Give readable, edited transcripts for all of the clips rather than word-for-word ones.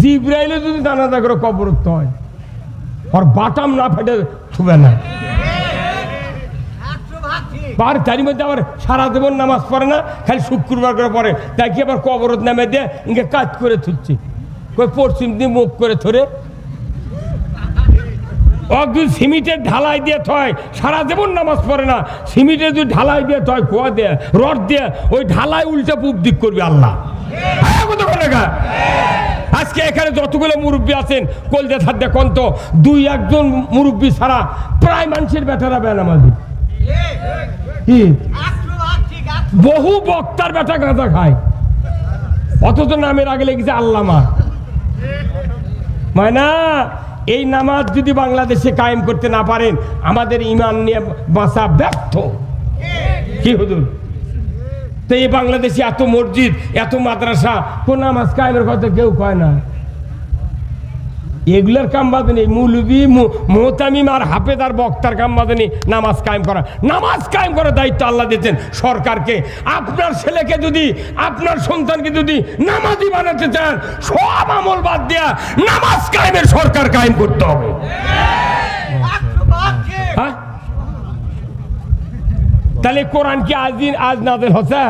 জিব্রাইলে যদি জানাজা করে কবরস্থ হয় আর বাটাম না ফেটে ছুবে না পার তারই মধ্যে আবার সারা জীবন নামাজ পড়ে না, খালি শুক্রবার করে পড়ে, তাই কি আবার কবরত নামে দিয়ে ইনকে কাজ করে থুচ্ছি কই পশ্চিম দিয়ে মুখ করে ধরে অগু সিমিটের ঢালাই দিয়ে থয়, সারা জীবন নামাজ পড়ে না, সিমিটের যদি ঢালাই দিয়ে থয় কুয়া দিয়ে রড দিয়ে ওই ঢালাই উল্টে পূব দিক করবি আল্লাহ। আজকে এখানে যতগুলো মুরব্বী আছেন কলজা থাকতে কন্ত দুই একজন মুরব্বী ছাড়া প্রায় মানুষের বেটারা বেনামাজি। বহু বক্তার বেটা গাঁজা খায়, অথচ নামের আগে লেগেছে আল্লামা। মানে এই নামাজ যদি বাংলাদেশে কায়েম করতে না পারেন আমাদের ইমান নিয়ে বাঁচা ব্যর্থ। কি হুজুর, তো এই বাংলাদেশে এত মসজিদ এত মাদ্রাসা, কোন নামাজ কায়েমের কথা কেউ কয় না। এগুলোর কাম বাদে মৌলবী মোহতামিম আর হাফেদার বক্তার কাম বাদে নামাজ কায়েম করা। নামাজ কায়েম করার দায়িত্ব আল্লাহ দিয়েছেন সরকারকে। আপনার ছেলেকে যদি আপনার সন্তানকে যদি নামাজি বানাতে চান সব আমল বাদ দেয়া নামাজ কায়েমের সরকার কায়েম করতে হবে। হ্যাঁ, তাহলে কোরআন কি আজ নাযিল হচ্ছে?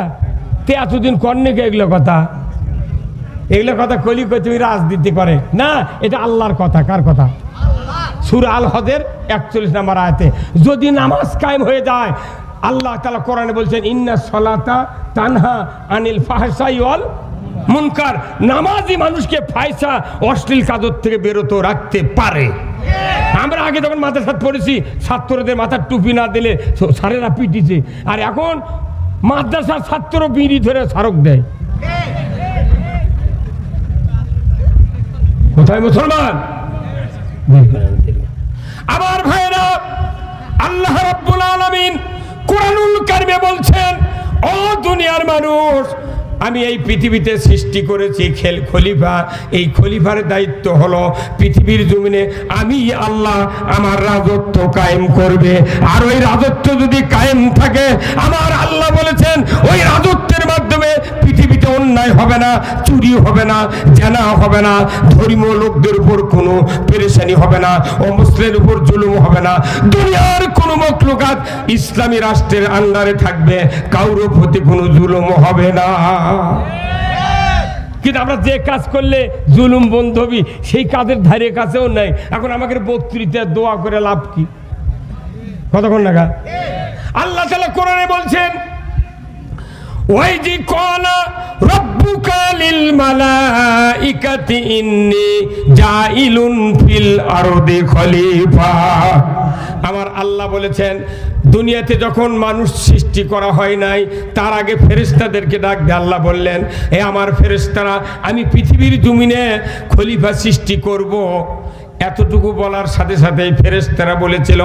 তে এতদিন করনে কে এগুলো কথা? এগুলো কথা কলি কই তুমি রাজনীতি করে না, এটা আল্লাহর কথা। কার কথা? সূরা আল হজের 41 নম্বর আয়াতে যদি নামাজ কায়েম হয়ে যায়, আল্লাহ তাআলা কোরআনে বলছেন ইন্নাস সালাতা তানহা আনিল ফাহশাই ওয়াল মুনকার। নামাজি মানুষকে ফায়সা অশ্লীল কাজের থেকে বিরত রাখতে পারে। আমরা আগে যখন মাদ্রাসাত পড়েছি ছাত্রদের মাথার টুপি না দিলে স্যারেরা পিটিছে, আর এখন মাদ্রাসার ছাত্র বিড়ি ধরে স্মারক দেয়। কোথায় মুসলমান? আমার ভাইরা, আল্লাহ রাব্বুল আলামিন কুরআনুল কারিমে বলছেন, ও দুনিয়ার মানুষ, আমি এই পৃথিবীতে সৃষ্টি করেছি খলিফা। এই খলিফার দায়িত্ব হলো পৃথিবীর জমিনে আমি আল্লাহ আমার রাজত্ব কায়েম করবে। আর ওই রাজত্ব যদি কায়েম থাকে, আমার আল্লাহ বলেছেন ওই রাজত্বের মাধ্যমে পৃথিবীতে অন্যায় হবে না, চুরি হবে না, জেনা হবে না, ধর্মীয় লোকদের উপর কোনো পেরেশানি হবে না, অমুসলিমের উপর জুলুম হবে না। দুনিয়ার কোনো মখলুকাত ইসলামী রাষ্ট্রের আন্ডারে থাকবে, কারোর প্রতি কোনো জুলুম হবে না। কিন্তু আমরা যে কাজ করলে জুলুম বন্ধ হবি সেই কাজের ধারে কাছেও নাই। এখন আমাকে বক্তৃতা দোয়া করে লাভ কি? কতক্ষণ লাগা? আল্লাহ তাআলা কোরআনে বলছেন, ওয়াইজি ক্বালা রাব্বুকা লিল মালাইকাতি ইন্নী জাইলুন ফিল আরদি খলিফা। আমার আল্লাহ বলেছেন, দুনিয়াতে যখন মানুষ সৃষ্টি করা হয় নাই তার আগে ফেরেশতাদেরকে ডাক দিয়ে আল্লাহ বললেন, এ আমার ফেরেশতারা, আমি পৃথিবীর জমিনে খলিফা সৃষ্টি করব। এতটুকু বলার সাথে সাথেই ফেরেশতারা বলেছিল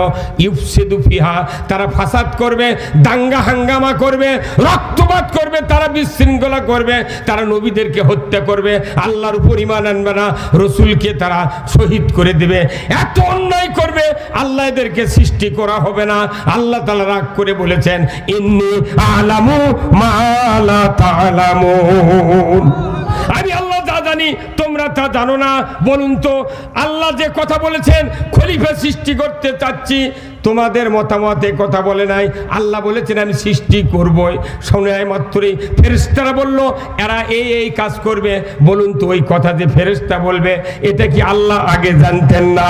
ইউফসিদু ফিহা, তারা ফাসাদ করবে, দাঙ্গা হাঙ্গামা করবে, রক্তপাত করবে, তারা বিশৃঙ্খলা করবে, তারা নবীদেরকে হত্যা করবে, আল্লাহর উপর ঈমান আনবে না, রাসূলকে তারা শহীদ করে দেবে, এত অন্যায় করবে। আল্লাহ এদেরকে সৃষ্টি করা হবে না। আল্লাহ তাআলা রাগ করে বলেছেন, ইন্নী আ'লামু মা লা তা'লামুন, আমি আল্লাহ যা জানি তোমরা তা জানো না। বলুন তো, আল্লাহ যে কথা বলেছেন খলিফা সৃষ্টি করতে চাচ্ছি, তোমাদের মতামতে কথা বলে নাই। আল্লাহ বলেছেন আমি সৃষ্টি করবই। শোনায় মাত্রই ফেরেশতারা বলল এরা এই এই কাজ করবে। বলুন তো, ওই কথা যে ফেরেশতা বলবে এটা কি আল্লাহ আগে জানতেন না?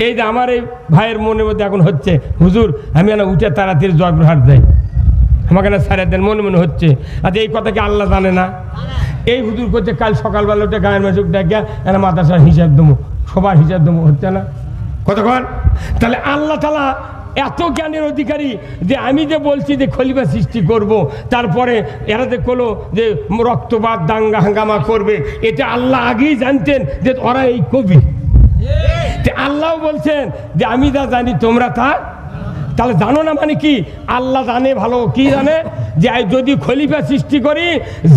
এই যে আমার এই ভাইয়ের মনের মধ্যে এখন হচ্ছে, হুজুর আমি না উঠে তাড়াতাড়ি জয়পুরহাট যাই, আমাকে না সারা দেন মনে মনে হচ্ছে। আচ্ছা, এই কথা কি আল্লাহ জানে না? এই হুজুর করছে কাল সকালবেলা উঠে গায়ের মাঝে ডেকে এরা মাদ্রাসার হিসাব দেবো, সবার হিসাব দেবো, হচ্ছে না কতক্ষণ? তাহলে আল্লাহ তাআলা এত জ্ঞানের অধিকারী যে আমি যে বলছি যে খলিফা সৃষ্টি করব, তারপরে এরা যে করলো যে রক্তপাত দাঙ্গা হাঙ্গামা করবে, এটা আল্লাহ আগেই জানতেন যে ওরা এই কবি। আল্লাহ বলছেন যে আমি যা জানি তোমরা তা তাহলে জানো না। মানে কি? আল্লাহ জানে ভালো। কি জানে? যে যদি খলিফা সৃষ্টি করি,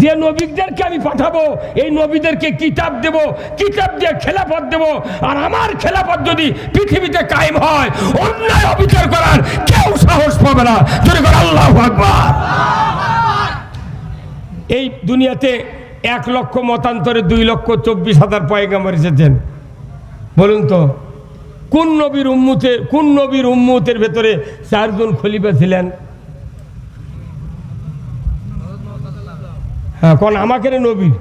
যে নবীদেরকে আমি পাঠাবো এই নবীদেরকে কিতাব দেব, কিতাব দিয়ে খেলাফত দেব, আর আমার খেলাফত যদি পৃথিবীতে কায়েম হয় অন্যায় অবিচার করার কেউ সাহস পাবে না। জোরে করে আল্লাহু আকবার। এই দুনিয়াতে 1 লক্ষ মতান্তরে 2,24,000 পয়গাম্বর এসেছেন? বলুন তো কোন নবীর উম্মতের ভেতরে 4 জন খলিফা ছিলেন? হ্যাঁ, কোন আমাকে নবীর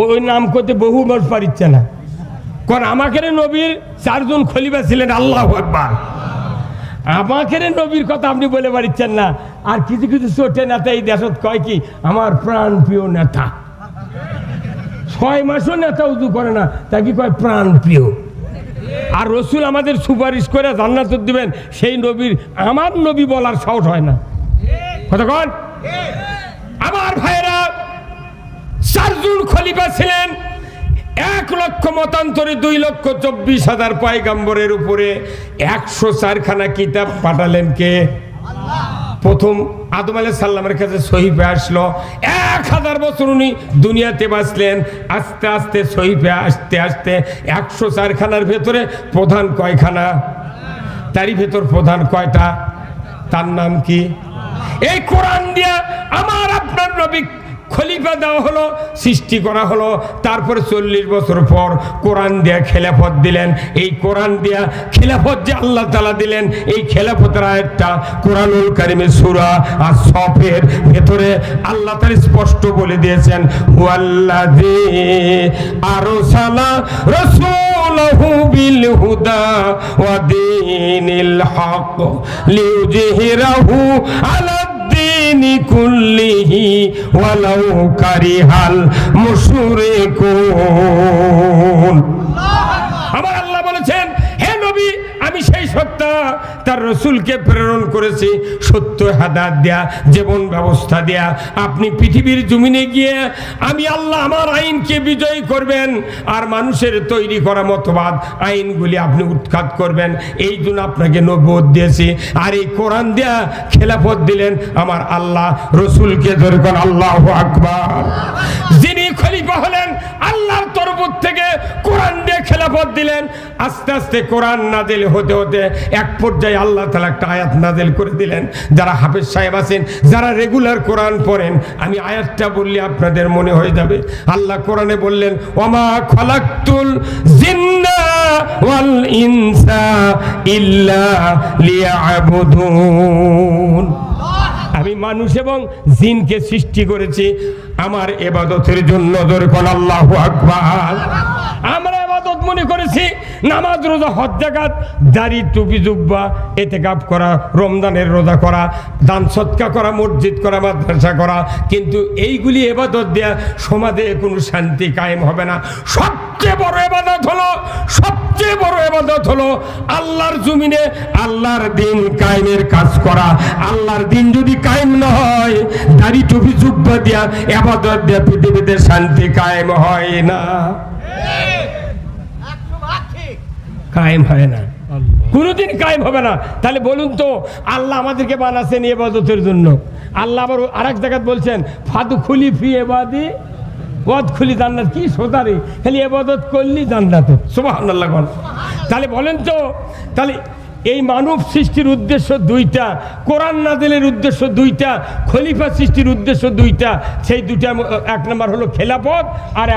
ওই নাম করতে বহু মানুষ পারিচ্ছে না। কোন আমাকে নবীর 4 জন খলিফা ছিলেন। আল্লাহু আকবার। আমাকে নবীর কথা আপনি বলে পারিচ্ছেন না। আর কিছু কিছু ছোটে নেতা এই দেশত কয় কি আমার প্রাণ প্রিয় নেতা। 6 মাসও নেতা উজু করে না, তা কি কয় প্রাণ প্রিয়। আর রসুল আমাদের সুপারিশ করে জান্নাত দিবেন, সেই নবীর আমার নবী বলার সাহস হয় না। কথা কন আমার ভাইরা, 4 জন খলিফা ছিলেন। 1 লক্ষ মতান্তরে 2,24,000 পয়গাম্বরের উপরে 104খানা কিতাব পাঠালেন কে? প্রথম আদম আলাইহিস সালামের কাছে সহিফা আসলো। 1000 বছর উনি দুনিয়াতে বাঁচলেন। আস্তে আস্তে সহিফা আসতে আসতে 104খানার ভেতরে প্রধান কয়খানা? তারই ভেতর প্রধান কয়টা? তার নাম কি? এই কোরআন দিয়া আমার আপনার নবী খলিফা দেওয়া হলো, সৃষ্টি করা হলো। তারপরে 40 বছর পর কোরআন দিয়া খেলাফত দিলেন। এই কোরআন দিয়া খেলাফত যে আল্লাহ তাআলা দিলেন, এই খেলাফতের আয়াতটা কোরআনুল কারীমের সূরা আস-সফের ভেতরে আল্লাহ তাআলা স্পষ্ট বলে দিয়েছেন, হুয়াল্লাযী আরসালা রাসূলাহু বিল হুদা ওয়া দীনিল হক লিইয়ুযহিরাহু আলা কুল্লিহি ওয়ালাউ কারিহাল মুশরিকুন। আমার আল্লাহ বলেছেন, হে নবী, আমি সেই সত্তা তার রসুলকে প্রেরণ করেছি সত্য হাদায়াত দেয়া, জীবন ব্যবস্থা দেয়া। আপনি পৃথিবীর জমিনে গিয়ে আমি আল্লাহ আমার আইনকে বিজয়ী করবেন, আর মানুষের তৈরি করা মতবাদ আইনগুলি আপনি উৎখাত করবেন। এই জন্য আপনাকে নবুয়ত দিয়েছি। আর এই কোরআন দেয়া খেলাফত দিলেন আমার আল্লাহ রসুলকে। ধরে কোন আল্লাহু আকবার। যিনি খলিফা হলেন আল্লাহর তরফ থেকে কোরআন দিয়ে খেলাফত দিলেন। আস্তে আস্তে কোরআন নাজিল হতে হতে এক পর্যায়ে আল্লাহ তাআলা একটা আয়াত নাজিল করে দিলেন। যারা হাফেজ সাহেব আছেন, যারা রেগুলার কোরআন পড়েন, আমি আয়াতটা বললে আপনাদের মনে হয়ে যাবে। আল্লাহ কোরআনে বললেন, ওয়ামা খালাকতুল জিন্না ওয়াল ইনসা ইল্লা লিয়াবুদুন। আমি মানুষ এবং জিনকে সৃষ্টি করেছি আমার ইবাদতের জন্য। ধরে কোন আল্লাহু আকবার। আমরা ইবাদত মনে করেছি নামাজ, রোজা, হজ, যাকাত, দাড়ি, টুপি, জুব্বা, ইতিকাফ করা, রমজানের রোজা করা, দান সদকা করা, মসজিদ করা, মাদ্রাসা করা। কিন্তু এইগুলি ইবাদত দেয়া সমাজে কোনো শান্তি কায়েম হবে না। সবচেয়ে বড় ইবাদত হলো আল্লাহর জমিনে আল্লাহর দিন কায়েমের কাজ করা। আল্লাহর দিন যদি কায়েম না হয়, দাড়ি টুপি জুব্বা দিয়া ইবাদত দিয়া পৃথিবীতে শান্তি কায়েম হয় না, কায়েম হয় না, কোনোদিন কায়েম হবে না। তাহলে বলুন তো, আল্লাহ আমাদেরকে বানাচ্ছেন ইবাদতের জন্য। আল্লাহ আবার আরেক জায়গায় বলছেন, ফাদখুলি ফি ইবাদি ওয়াদখুলি জান্নাত। কি সোতারি, খালি ইবাদত করলি জান্নাত। সুবহানাল্লাহ। তাহলে বলেন তো, তাহলে এই মানব সৃষ্টির উদ্দেশ্য 2টা, কোরআন নাজিলের উদ্দেশ্য 2টা, খলিফা সৃষ্টির উদ্দেশ্য 2টা। সেই 2টা, 1 নম্বর হলো খেলাফত, আর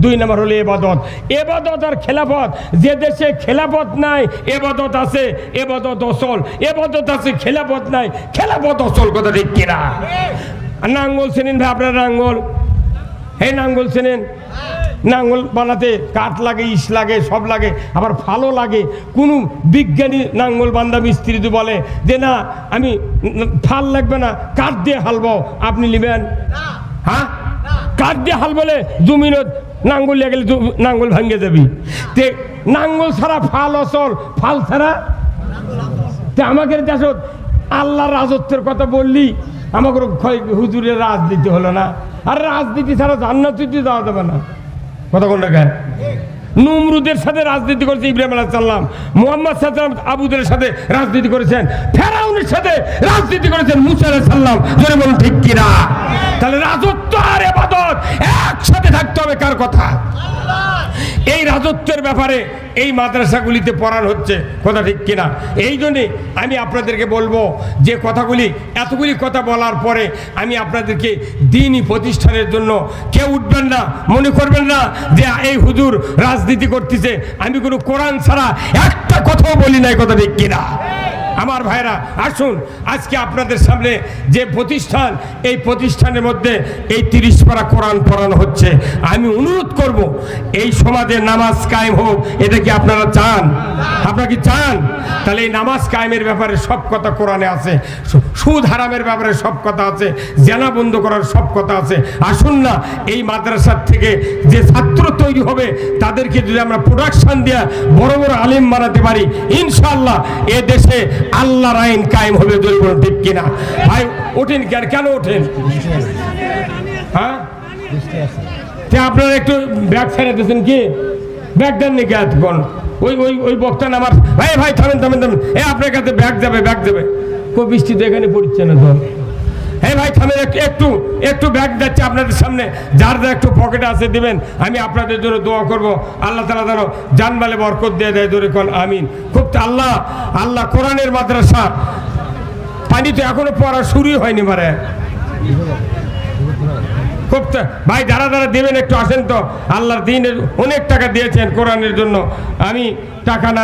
2 নম্বর হলো ইবাদত। ইবাদত আর খেলাফত। যে দেশে খেলাফত নাই, ইবাদত আছে, ইবাদত অসল। ইবাদত আছে, খেলাফত নাই, খেলাফত অসল। কথা ঠিক কিনা? নাঙ্গল চেনেন ভাই আপনার? নাঙ্গল, এই নাঙ্গল চেনেন? নাঙ্গল বানাতে কাঠ লাগে, ইস লাগে, সব লাগে, আবার ফালও লাগে। কোনো বিজ্ঞানী নাঙ্গল বান্দা মিস্ত্রি তো বলে যে না, আমি ফাল লাগবে না, কাঠ দিয়ে হালবো, আপনি নেবেন? হ্যাঁ, কাঠ দিয়ে হাল বলে জমিনত নাঙ্গল লিয়ে গেলে নাঙ্গল ভাঙ্গে যাবি। তে নাঙ্গল ছাড়া ফাল অচল, ফাল ছাড়া। তে আমাকে দেশত আল্লাহর রাজত্বের কথা বললি, আমাকে হুজুরের রাজনীতি হলো না। আর রাজনীতি ছাড়া জান্নাতে যাওয়া যাবে না। কথা কোন দেখায়? নমরুদের সাথে রাজনীতি করেছে ইব্রাহিম আলাইহিস সালাম, মুহাম্মদ সাল্লাল্লাহু আলাইহি ওয়াসাল্লাম আবুদের সাথে রাজনীতি করেছেন, ফেরাউনের সাথে রাজনীতি করেছেন মুসা আলাইহিস সালাম। জোরে বলুন ঠিক কি না? তাহলে রাজত্ব আর ইবাদত একসাথে থাকতে হবে। কার কথা? এই রাজত্বের ব্যাপারে এই মাদ্রাসাগুলিতে পড়ানো হচ্ছে, কথা ঠিক কিনা? এই জন্যে আমি আপনাদেরকে বলবো যে কথাগুলি, এতগুলি কথা বলার পরে আমি আপনাদেরকে দিনই প্রতিষ্ঠানের জন্য কেউ উঠবেন না, মনে করবেন না যে এই হুজুর রাজনীতি করতেছে। আমি কোনো কোরআন ছাড়া একটা কথাও বলি নাই, কথা ঠিক কিনা? আমার ভাইরা আসুন, আজকে আপনাদের সামনে যে প্রতিষ্ঠান, এই প্রতিষ্ঠানের মধ্যে এই 30 পারা কোরআন পড়ানো হচ্ছে। আমি অনুরোধ করব এই সমাজে নামাজ কায়েম হোক। এটা কি আপনারা চান? আপনারা কি চান? তাহলে এই নামাজ কায়েমের ব্যাপারে সব কথা কোরআনে আছে, সুদ হারামের ব্যাপারে সব কথা আছে, জেনা বন্ধ করার সব কথা আছে। আসুন না, এই মাদ্রাসার থেকে যে ছাত্র তৈরি হবে তাদেরকে যদি আমরা প্রোডাকশন দিয়ে বড় বড় আলিম বানাতে পারি, ইনশাআল্লাহ এ দেশে আল্লাহর আইন কায়েম হবে। ঠিক কিনা ভাই? ওঠেন, কেন ওঠেন? হ্যাঁ, আপনারা একটু ব্যাগ ছেড়ে দিয়েছেন কি? ব্যাগ দেন নাকি এতক্ষণ? ওই বক্তা আমার ভাই থামেন। আপনার কাছে ব্যাগ যাবে খুব বৃষ্টিতে এখানে পড়ছে না তো। ভাই থামেন, একটু ব্যাগ যাচ্ছে আপনাদের সামনে, যার একটু পকেটে আছে দিবেন। আমি আপনাদের জন্য দোয়া করব, আল্লাহ তাআলা যেন জানমালে বরকত দিয়ে দেয়। জোরে কোন আমিন। খুব আল্লাহ কোরআনের মাদ্রাসা, পানি তো এখনো পড়া শুরুই হয়নি মারে। খুব ভাই যারা দেবেন একটু আসেন তো। আল্লাহর দিনের অনেক টাকা দিয়েছেন কোরআনের জন্য, আমি টাকা না